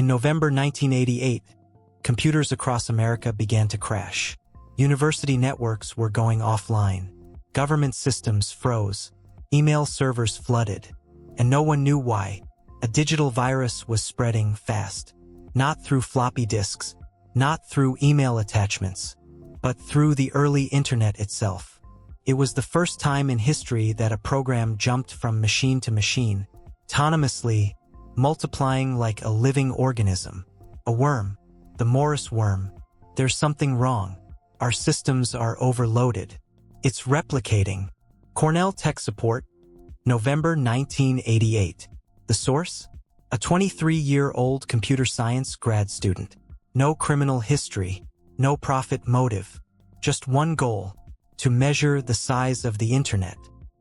In November 1988, computers across America began to crash. University networks were going offline. Government systems froze. Email servers flooded. And no one knew why. A digital virus was spreading fast. Not through floppy disks, not through email attachments, but through the early internet itself. It was the first time in history that a program jumped from machine to machine, autonomously, multiplying like a living organism. A worm, the Morris worm. There's something wrong. Our systems are overloaded. It's replicating. Cornell Tech Support, November 1988. The source? A 23-year-old computer science grad student. No criminal history, no profit motive. Just one goal, to measure the size of the internet.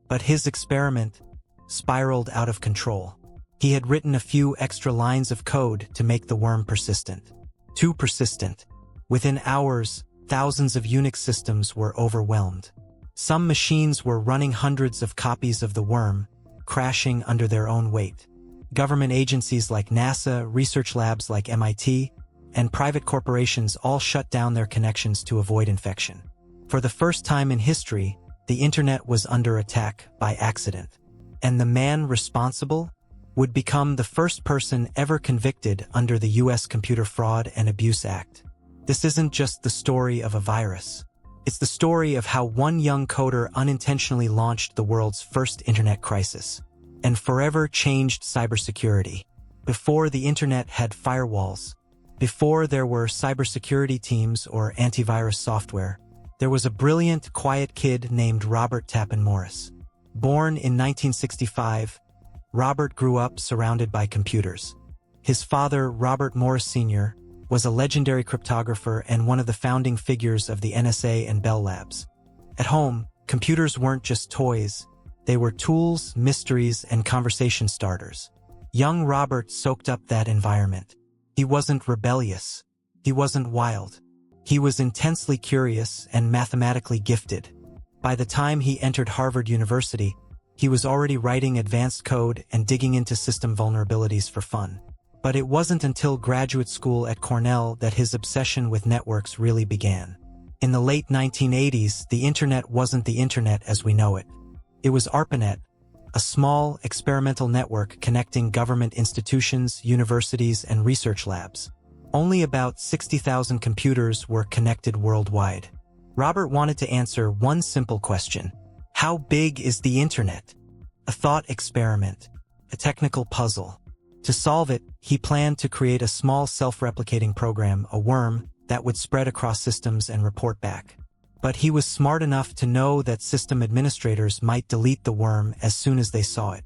But his experiment spiraled out of control. He had written a few extra lines of code to make the worm persistent. Too persistent. Within hours, thousands of Unix systems were overwhelmed. Some machines were running hundreds of copies of the worm, crashing under their own weight. Government agencies like NASA, research labs like MIT, and private corporations all shut down their connections to avoid infection. For the first time in history, the internet was under attack by accident. And the man responsible would become the first person ever convicted under the U.S. Computer Fraud and Abuse Act. This isn't just the story of a virus. It's the story of how one young coder unintentionally launched the world's first internet crisis and forever changed cybersecurity. Before the internet had firewalls, before there were cybersecurity teams or antivirus software, there was a brilliant, quiet kid named Robert Tappan Morris. Born in 1965, Robert grew up surrounded by computers. His father, Robert Morris Sr., was a legendary cryptographer and one of the founding figures of the NSA and Bell Labs. At home, computers weren't just toys. They were tools, mysteries, and conversation starters. Young Robert soaked up that environment. He wasn't rebellious. He wasn't wild. He was intensely curious and mathematically gifted. By the time he entered Harvard University, he was already writing advanced code and digging into system vulnerabilities for fun. But it wasn't until graduate school at Cornell that his obsession with networks really began. In the late 1980s, the internet wasn't the internet as we know it. It was ARPANET, a small, experimental network connecting government institutions, universities, and research labs. Only about 60,000 computers were connected worldwide. Robert wanted to answer one simple question. How big is the internet? A thought experiment, a technical puzzle. To solve it, he planned to create a small self-replicating program, a worm, that would spread across systems and report back. But he was smart enough to know that system administrators might delete the worm as soon as they saw it.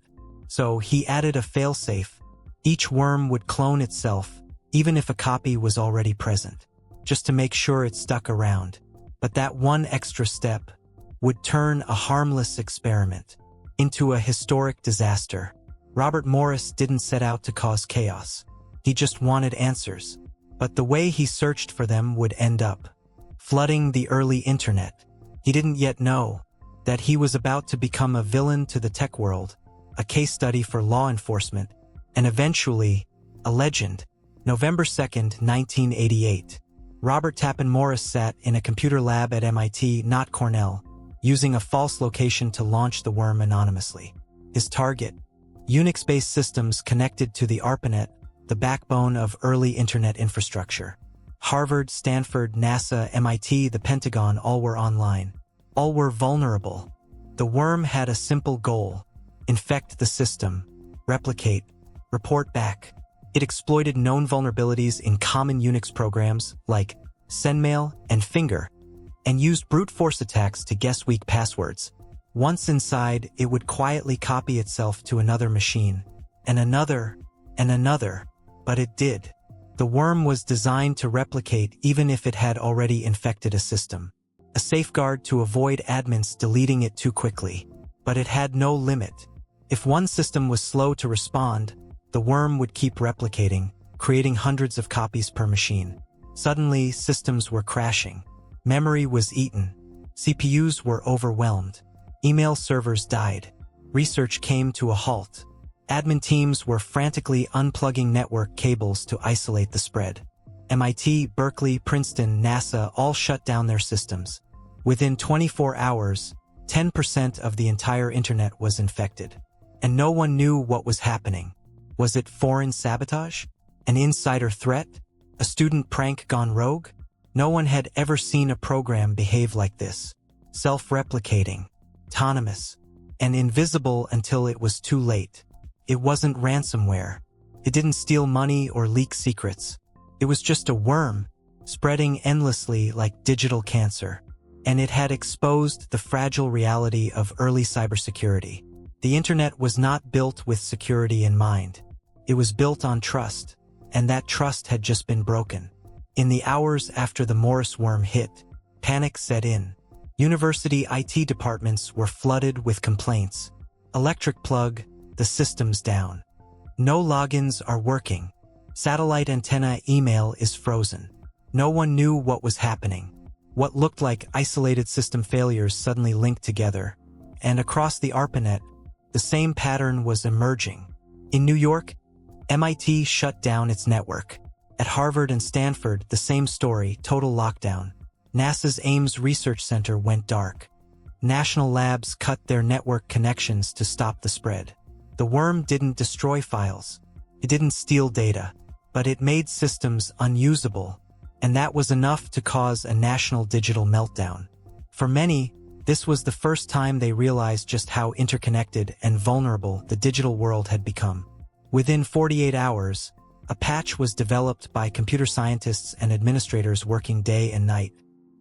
So he added a failsafe. Each worm would clone itself, even if a copy was already present, just to make sure it stuck around. But that one extra step would turn a harmless experiment into a historic disaster. Robert Morris didn't set out to cause chaos. He just wanted answers. But the way he searched for them would end up flooding the early internet. He didn't yet know that he was about to become a villain to the tech world, a case study for law enforcement, and eventually, a legend. November 2nd, 1988. Robert Tappan Morris sat in a computer lab at MIT, not Cornell, using a false location to launch the worm anonymously. His target: Unix-based systems connected to the ARPANET, the backbone of early internet infrastructure. Harvard, Stanford, NASA, MIT, the Pentagon all were online. All were vulnerable. The worm had a simple goal: infect the system, replicate, report back. It exploited known vulnerabilities in common Unix programs like Sendmail and Finger, and used brute force attacks to guess weak passwords. Once inside, it would quietly copy itself to another machine, and another, but it did. The worm was designed to replicate even if it had already infected a system. A safeguard to avoid admins deleting it too quickly. But it had no limit. If one system was slow to respond, the worm would keep replicating, creating hundreds of copies per machine. Suddenly, systems were crashing. Memory was eaten. CPUs were overwhelmed. Email servers died. Research came to a halt. Admin teams were frantically unplugging network cables to isolate the spread. MIT, Berkeley, Princeton, NASA all shut down their systems. Within 24 hours, 10% of the entire internet was infected. And no one knew what was happening. Was it foreign sabotage? An insider threat? A student prank gone rogue? No one had ever seen a program behave like this. Self-replicating, autonomous, and invisible until it was too late. It wasn't ransomware. It didn't steal money or leak secrets. It was just a worm, spreading endlessly like digital cancer. And it had exposed the fragile reality of early cybersecurity. The internet was not built with security in mind. It was built on trust, and that trust had just been broken. In the hours after the Morris worm hit, panic set in. University IT departments were flooded with complaints. Electric plug, the system's down. No logins are working. Satellite antenna email is frozen. No one knew what was happening. What looked like isolated system failures suddenly linked together. And across the ARPANET, the same pattern was emerging. In New York, MIT shut down its network. At Harvard and Stanford, the same story, total lockdown. NASA's Ames Research Center went dark. National labs cut their network connections to stop the spread. The worm didn't destroy files. It didn't steal data, but it made systems unusable, and that was enough to cause a national digital meltdown. For many, this was the first time they realized just how interconnected and vulnerable the digital world had become. Within 48 hours, a patch was developed by computer scientists and administrators working day and night.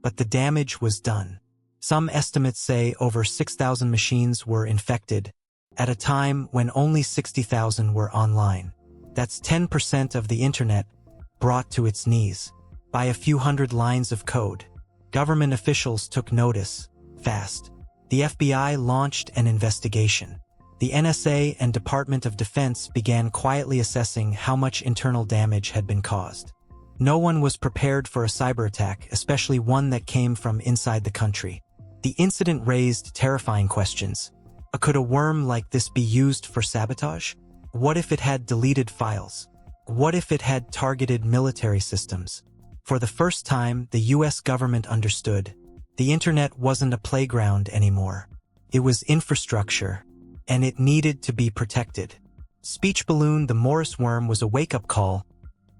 But the damage was done. Some estimates say over 6,000 machines were infected, at a time when only 60,000 were online. That's 10% of the internet brought to its knees. By a few hundred lines of code, government officials took notice, fast. The FBI launched an investigation. The NSA and Department of Defense began quietly assessing how much internal damage had been caused. No one was prepared for a cyber attack, especially one that came from inside the country. The incident raised terrifying questions. Could a worm like this be used for sabotage? What if it had deleted files? What if it had targeted military systems? For the first time, the US government understood. The internet wasn't a playground anymore. It was infrastructure, and it needed to be protected. Speech balloon, the Morris worm, was a wake-up call,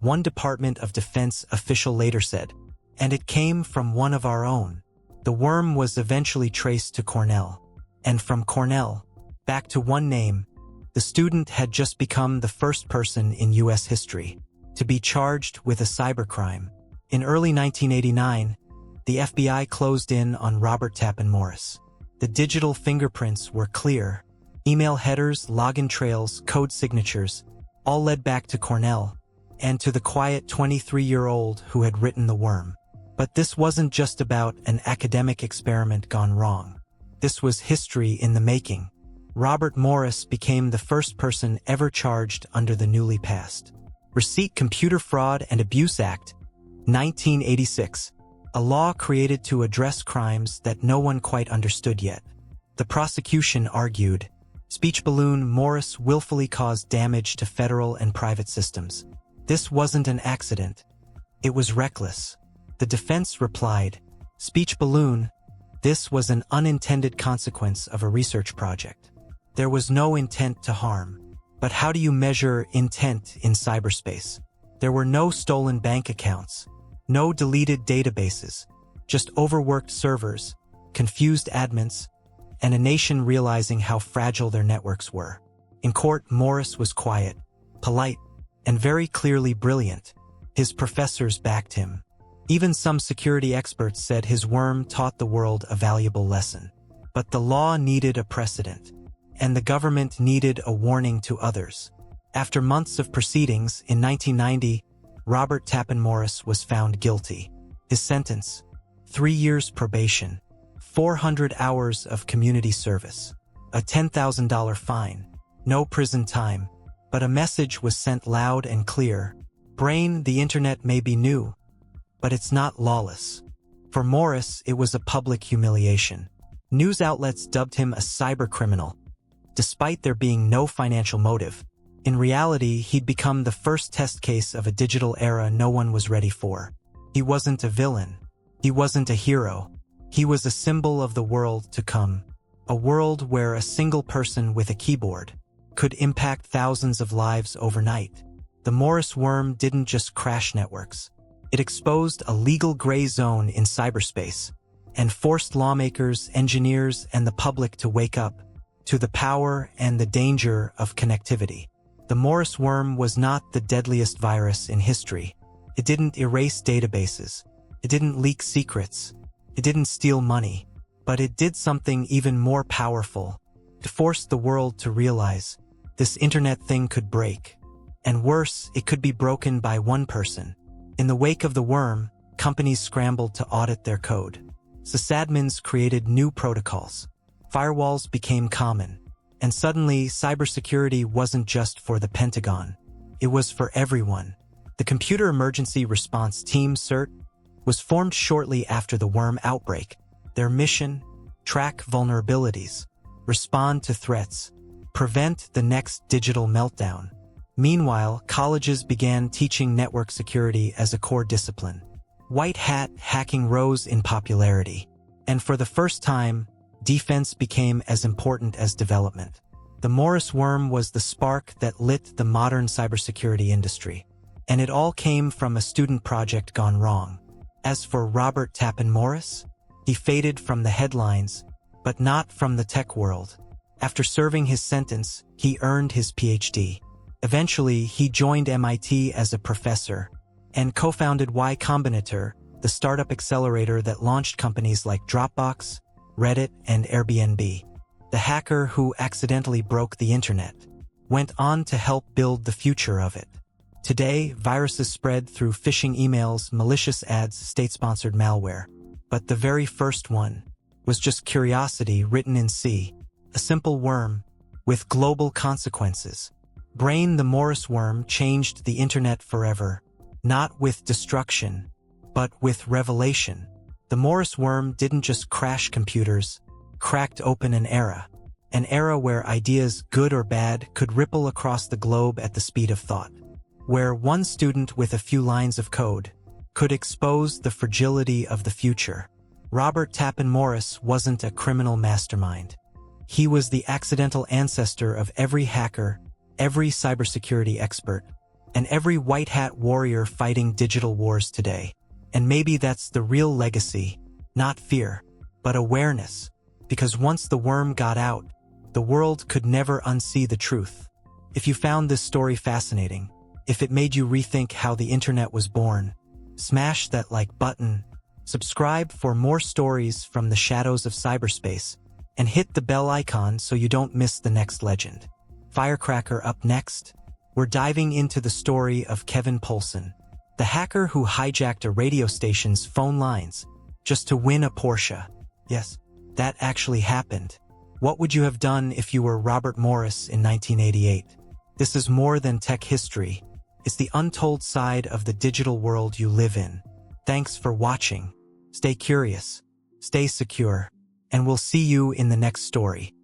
one Department of Defense official later said, and it came from one of our own. The worm was eventually traced to Cornell. And from Cornell, back to one name, the student had just become the first person in US history to be charged with a cybercrime. In early 1989, the FBI closed in on Robert Tappan Morris. The digital fingerprints were clear. Email headers, login trails, code signatures, all led back to Cornell and to the quiet 23-year-old who had written the worm. But this wasn't just about an academic experiment gone wrong. This was history in the making. Robert Morris became the first person ever charged under the newly passed Receipt Computer Fraud and Abuse Act, 1986, a law created to address crimes that no one quite understood yet. The prosecution argued, speech balloon Morris willfully caused damage to federal and private systems. This wasn't an accident. It was reckless. The defense replied, speech balloon, this was an unintended consequence of a research project. There was no intent to harm. But how do you measure intent in cyberspace? There were no stolen bank accounts, no deleted databases, just overworked servers, confused admins, and a nation realizing how fragile their networks were. In court, Morris was quiet, polite, and very clearly brilliant. His professors backed him. Even some security experts said his worm taught the world a valuable lesson. But the law needed a precedent, and the government needed a warning to others. After months of proceedings, in 1990, Robert Tappan Morris was found guilty. His sentence, 3 years probation, 400 hours of community service, a $10,000 fine, no prison time, but a message was sent loud and clear. Brain, the internet may be new, but it's not lawless. For Morris, it was a public humiliation. News outlets dubbed him a cybercriminal. despite there being no financial motive. In reality, he'd become the first test case of a digital era no one was ready for. He wasn't a villain. He wasn't a hero. He was a symbol of the world to come. A world where a single person with a keyboard could impact thousands of lives overnight. The Morris worm didn't just crash networks. It exposed a legal gray zone in cyberspace and forced lawmakers, engineers, and the public to wake up to the power and the danger of connectivity. The Morris worm was not the deadliest virus in history. It didn't erase databases. It didn't leak secrets. It didn't steal money. But it did something even more powerful. It forced the world to realize this internet thing could break. And worse, it could be broken by one person. In the wake of the worm, companies scrambled to audit their code. Sysadmins created new protocols. Firewalls became common. And suddenly, cybersecurity wasn't just for the Pentagon. It was for everyone. The Computer Emergency Response Team, CERT, was formed shortly after the worm outbreak. Their mission: track vulnerabilities, respond to threats, prevent the next digital meltdown. Meanwhile, colleges began teaching network security as a core discipline. White hat hacking rose in popularity. And for the first time, defense became as important as development. The Morris worm was the spark that lit the modern cybersecurity industry. And it all came from a student project gone wrong. As for Robert Tappan Morris, he faded from the headlines, but not from the tech world. After serving his sentence, he earned his PhD. Eventually, he joined MIT as a professor and co-founded Y Combinator, the startup accelerator that launched companies like Dropbox, Reddit, and Airbnb. The hacker who accidentally broke the internet went on to help build the future of it. Today, viruses spread through phishing emails, malicious ads, state-sponsored malware. But the very first one was just curiosity written in C, a simple worm with global consequences. Brain, the Morris worm, changed the internet forever, not with destruction, but with revelation. The Morris worm didn't just crash computers, cracked open an era where ideas, good or bad, could ripple across the globe at the speed of thought, where one student with a few lines of code could expose the fragility of the future. Robert Tappan Morris wasn't a criminal mastermind. He was the accidental ancestor of every hacker, every cybersecurity expert, and every white hat warrior fighting digital wars today. And maybe that's the real legacy, not fear, but awareness. Because once the worm got out, the world could never unsee the truth. If you found this story fascinating, if it made you rethink how the internet was born, smash that like button, subscribe for more stories from the shadows of cyberspace, and hit the bell icon so you don't miss the next legend. Firecracker up next. We're diving into the story of Kevin Poulsen, the hacker who hijacked a radio station's phone lines just to win a Porsche. Yes, that actually happened. What would you have done if you were Robert Morris in 1988? This is more than tech history. It's the untold side of the digital world you live in. Thanks for watching. Stay curious, stay secure, and we'll see you in the next story.